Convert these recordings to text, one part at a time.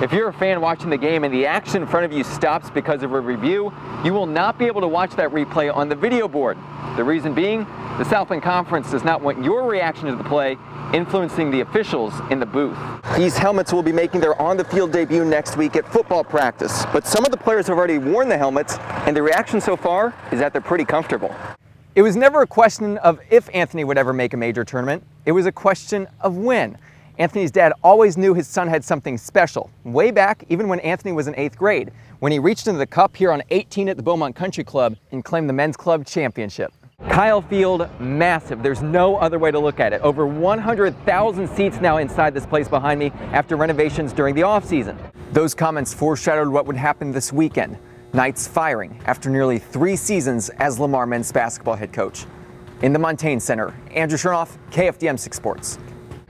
If you're a fan watching the game and the action in front of you stops because of a review, you will not be able to watch that replay on the video board. The reason being, the Southland Conference does not want your reaction to the play influencing the officials in the booth. These helmets will be making their on-the-field debut next week at football practice, but some of the players have already worn the helmets, and the reaction so far is that they're pretty comfortable. It was never a question of if Anthony would ever make a major tournament, it was a question of when. Anthony's dad always knew his son had something special, way back even when Anthony was in 8th grade, when he reached into the cup here on 18 at the Beaumont Country Club and claimed the men's club championship. Kyle Field, massive. There's no other way to look at it. Over 100,000 seats now inside this place behind me after renovations during the offseason. Those comments foreshadowed what would happen this weekend. Knights firing after nearly 3 seasons as Lamar men's basketball head coach. In the Montaigne Center, Andrew Chernoff, KFDM 6 Sports.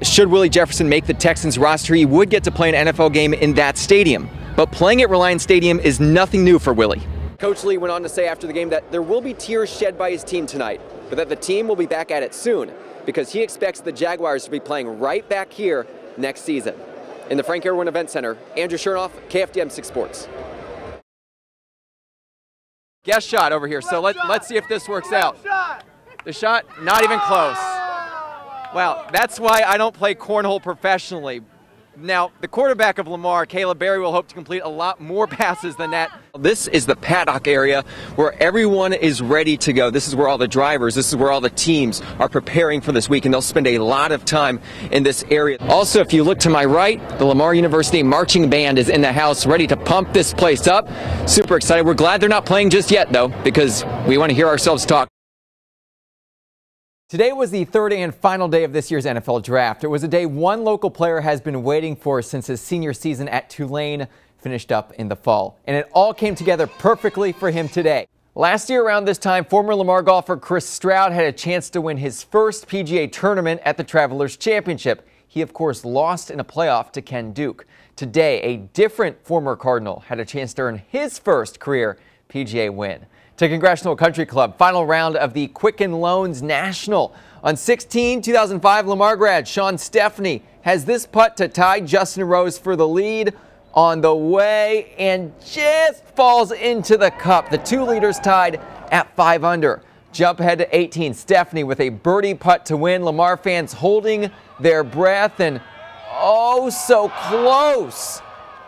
Should Willie Jefferson make the Texans roster, he would get to play an NFL game in that stadium. But playing at Reliance Stadium is nothing new for Willie. Coach Lee went on to say after the game that there will be tears shed by his team tonight, but that the team will be back at it soon because he expects the Jaguars to be playing right back here next season. In the Frank Irwin Event Center, Andrew Chernoff, KFDM 6 Sports. Guest shot over here, so let's see if this works out. The shot, not even close. Wow, that's why I don't play cornhole professionally. Now, the quarterback of Lamar, Caleb Berry, will hope to complete a lot more passes than that. This is the paddock area where everyone is ready to go. This is where all the drivers, this is where all the teams are preparing for this week, and they'll spend a lot of time in this area. Also, if you look to my right, the Lamar University Marching Band is in the house ready to pump this place up. Super excited. We're glad they're not playing just yet, though, because we want to hear ourselves talk. Today was the third and final day of this year's NFL Draft. It was a day one local player has been waiting for since his senior season at Tulane finished up in the fall. And it all came together perfectly for him today. Last year around this time, former Lamar golfer Chris Stroud had a chance to win his first PGA tournament at the Travelers Championship. He, of course, lost in a playoff to Ken Duke. Today, a different former Cardinal had a chance to earn his first career PGA win. To Congressional Country Club, final round of the Quicken Loans National. On 2005 Lamar grad Sean Stepney has this putt to tie Justin Rose for the lead on the way and just falls into the cup. The 2 leaders tied at 5 under. Jump ahead to 18. Stepney with a birdie putt to win. Lamar fans holding their breath and oh so close.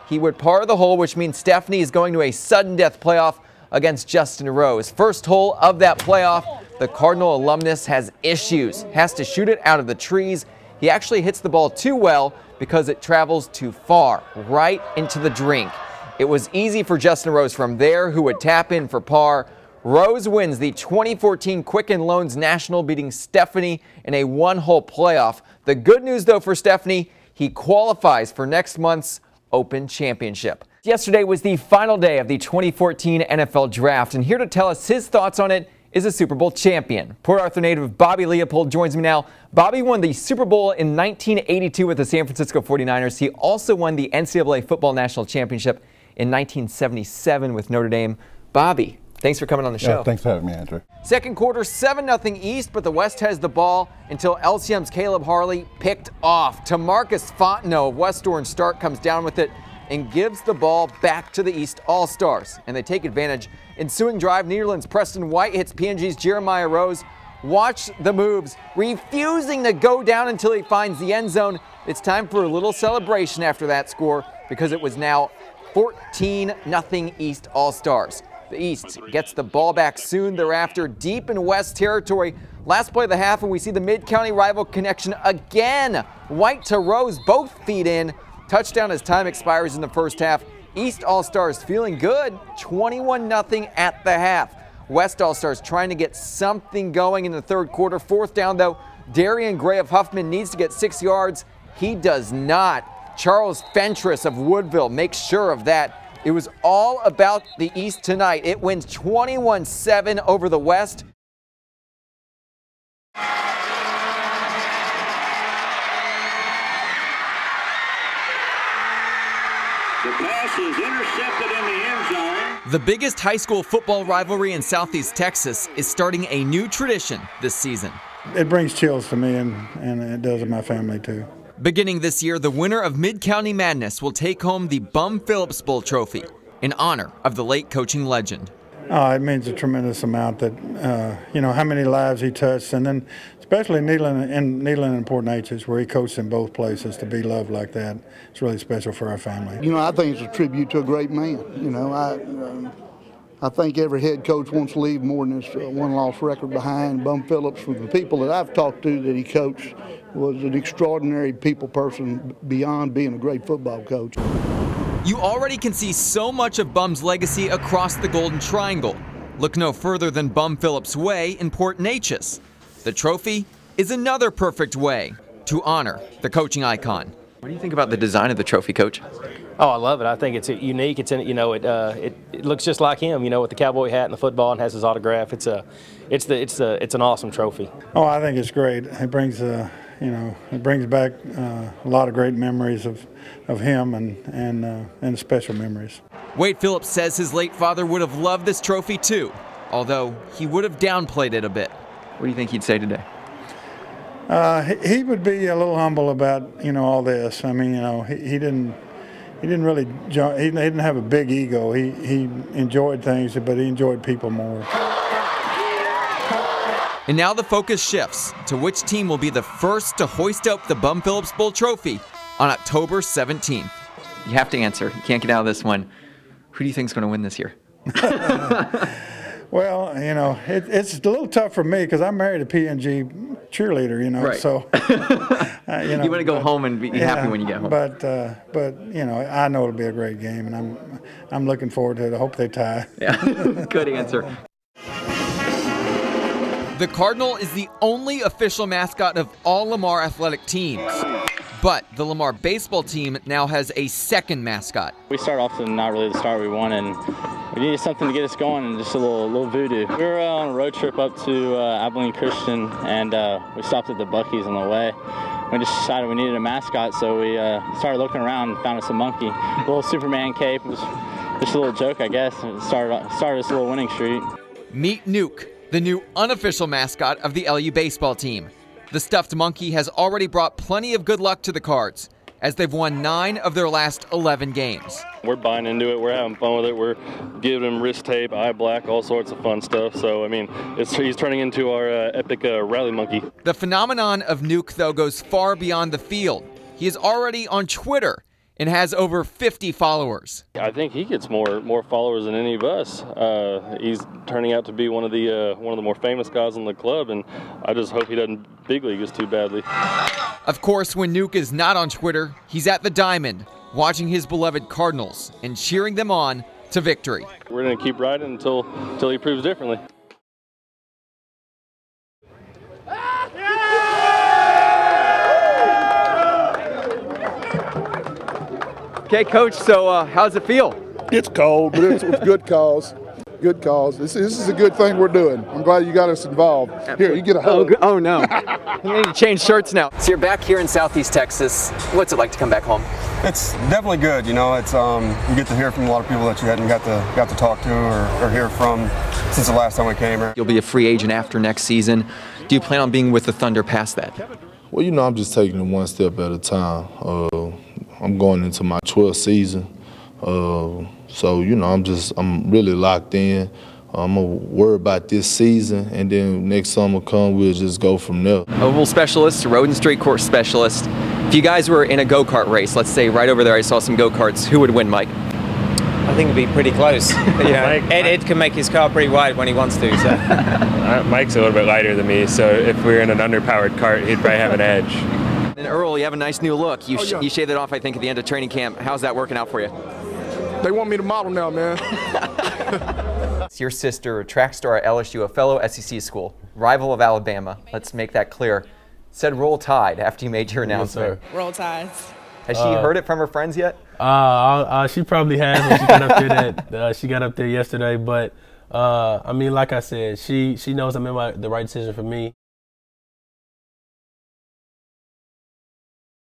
He would par the hole, which means Stepney is going to a sudden death playoff against Justin Rose. First hole of that playoff, the Cardinal alumnus has issues, has to shoot it out of the trees. He actually hits the ball too well because it travels too far, right into the drink. It was easy for Justin Rose from there, who would tap in for par. Rose wins the 2014 Quicken Loans National, beating Stepney in a 1-hole playoff. The good news, though, for Stepney, he qualifies for next month's Open Championship. Yesterday was the final day of the 2014 NFL Draft, and here to tell us his thoughts on it is a Super Bowl champion. Port Arthur native Bobby Leopold joins me now. Bobby won the Super Bowl in 1982 with the San Francisco 49ers. He also won the NCAA Football National Championship in 1977 with Notre Dame. Bobby, thanks for coming on the show. Yeah, thanks for having me, Andrew. Second quarter, 7-0 East, but the West has the ball until LCM's Caleb Harley picked off. Tamarcus Fontenot of West Orange Stark comes down with it and gives the ball back to the East All-Stars, and they take advantage. Ensuing drive, Nederland's Preston White hits PNG's Jeremiah Rose. Watch the moves, refusing to go down until he finds the end zone. It's time for a little celebration after that score because it was now 14-0 East All-Stars. The East gets the ball back soon thereafter, deep in West territory. Last play of the half, and we see the Mid-County rival connection again. White to Rose, both feet in. Touchdown as time expires in the first half. East All-Stars feeling good, 21-0 at the half. West All-Stars trying to get something going in the third quarter. Fourth down, though, Darian Gray of Huffman needs to get 6 yards. He does not. Charles Fentress of Woodville makes sure of that. It was all about the East tonight. It wins 21-7 over the West. The pass is intercepted in the end zone. The biggest high school football rivalry in Southeast Texas is starting a new tradition this season. It brings chills to me, and it does to my family too. Beginning this year, the winner of Mid-County Madness will take home the Bum Phillips Bowl trophy in honor of the late coaching legend. Oh, it means a tremendous amount that, you know, how many lives he touched, and then especially Neyland and Port Neches, where he coached in both places, to be loved like that. It's really special for our family. You know, I think it's a tribute to a great man. You know, I think every head coach wants to leave more than this one-loss record behind. Bum Phillips, from the people that I've talked to that he coached, was an extraordinary people person beyond being a great football coach. You already can see so much of Bum's legacy across the Golden Triangle. Look no further than Bum Phillips Way in Port Neches. The trophy is another perfect way to honor the coaching icon. What do you think about the design of the trophy, Coach? Oh, I love it. I think it's unique. It's you know, it looks just like him, you know, with the cowboy hat and the football, and has his autograph. It's an awesome trophy. Oh, I think it's great. It brings you know, it brings back a lot of great memories of him and special memories. Wade Phillips says his late father would have loved this trophy too, although he would have downplayed it a bit. What do you think he'd say today? He would be a little humble about, you know, all this. I mean, you know, he didn't really he didn't have a big ego. He enjoyed things, but he enjoyed people more. And now the focus shifts to which team will be the first to hoist up the Bum Phillips Bowl trophy on October 17th. You have to answer. You can't get out of this one. Who do you think is going to win this year? Well, you know, it's a little tough for me because I married a PNG cheerleader, you know. Right. So, you know, you want to go home and be happy when you get home. But you know, I know it'll be a great game, and I'm looking forward to it. I hope they tie. Yeah, good answer. The Cardinal is the only official mascot of all Lamar athletic teams. But the Lamar baseball team now has a second mascot. We started off to not really the start we wanted, and we needed something to get us going, and just a little voodoo. We were on a road trip up to Abilene Christian, and we stopped at the Buc-ee's on the way. We just decided we needed a mascot, so we started looking around and found us a monkey. A little Superman cape. It was just a little joke, I guess. It started this little winning streak. Meet Nuke, the new unofficial mascot of the LU baseball team. The stuffed monkey has already brought plenty of good luck to the Cards, as they've won 9 of their last 11 games. We're buying into it. We're having fun with it. We're giving him wrist tape, eye black, all sorts of fun stuff. So, I mean, he's turning into our epic rally monkey. The phenomenon of Nuke, though, goes far beyond the field. He is already on Twitter and has over 50 followers. I think he gets more followers than any of us. He's turning out to be one of the more famous guys in the club, and I just hope he doesn't big league us too badly. Of course, when Nuke is not on Twitter, he's at the Diamond, watching his beloved Cardinals and cheering them on to victory. We're going to keep riding until he proves differently. Okay, Coach, so how's it feel? It's cold, but it's a good cause. Good cause. This is a good thing we're doing. I'm glad you got us involved. Here, you get a hug. Oh no. You need to change shirts now. So you're back here in Southeast Texas. What's it like to come back home? It's definitely good. You know, it's you get to hear from a lot of people that you hadn't got to talk to or hear from since the last time we came here. You'll be a free agent after next season. Do you plan on being with the Thunder past that? Well, you know, I'm just taking it one step at a time. I'm going into my 12th season. So, you know, I'm really locked in. I'm going to worry about this season, and then next summer come, we'll just go from there. Oval specialist, road and street course specialist. If you guys were in a go-kart race, let's say right over there I saw some go-karts, who would win, Mike? I think it'd be pretty close. Yeah, Ed can make his car pretty wide when he wants to. So. Mike's a little bit lighter than me, so if we were in an underpowered cart, he'd probably have an edge. And Earl, you have a nice new look. You shaved it off, I think, at the end of training camp. How's that working out for you? They want me to model now, man. It's your sister, a track star at LSU, a fellow SEC school, rival of Alabama. Let's make that clear. Said roll tide after you made your announcement. Yes, roll tides. Has she heard it from her friends yet? She probably has when she got up there. She got up there yesterday, but I mean, like I said, she knows I made the right decision for me.